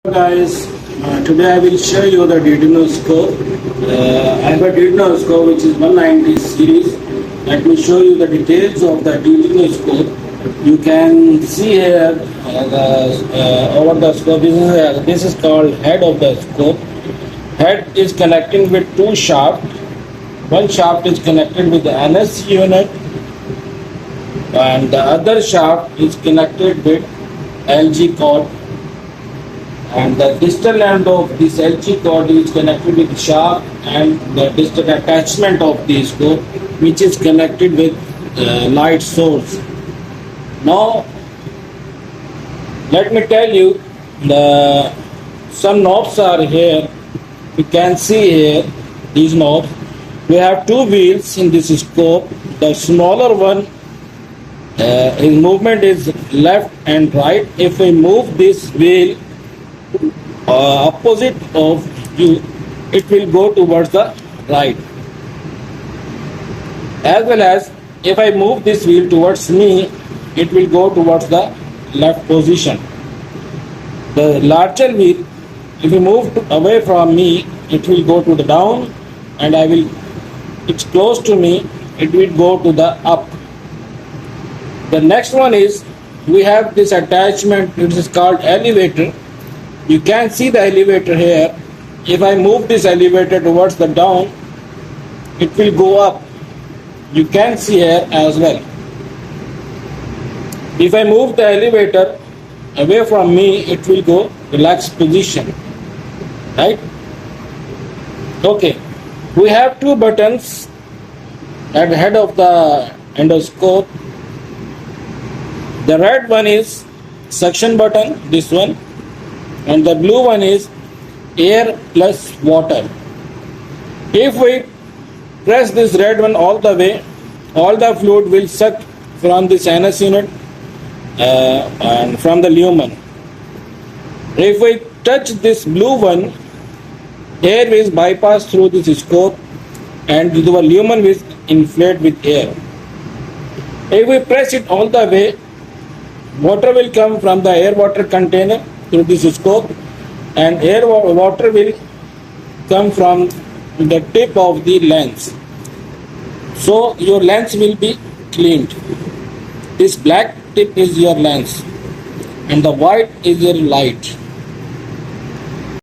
Guys, today I will show you the Duino scope. I have a Duino scope which is 190 series. Let me show you the details of the Duino scope. You can see here over the scope. This is called head of the scope. Head is connecting with two shafts. One shaft is connected with the NS unit and the other shaft is connected with LG cord, and the distal end of this LG cord is connected with shaft and the distal attachment of the scope, which is connected with light source. Now let me tell you, some knobs are here. You can see here these knobs. We have two wheels in this scope. The smaller one, in movement is left and right. If we move this wheel opposite of you, it will go towards the right. As well as if I move this wheel towards me, it will go towards the left position. The larger wheel, if you move away from me, it will go to the down, and it's close to me, it will go to the up. The next one is, we have this attachment, it is called elevator. You can see the elevator here. If I move this elevator towards the down, it will go up. You can see here as well. If I move the elevator away from me, it will go relaxed position. Right? Okay. We have two buttons at the head of the endoscope. The red one is suction button, this one, and the blue one is air plus water. If we press this red one all the way, all the fluid will suck from this NS unit and from the lumen. If we touch this blue one, air is bypassed through this scope and the lumen will inflate with air. If we press it all the way, water will come from the air water container through this scope, and water will come from the tip of the lens. So your lens will be cleaned. This black tip is your lens and the white is your light.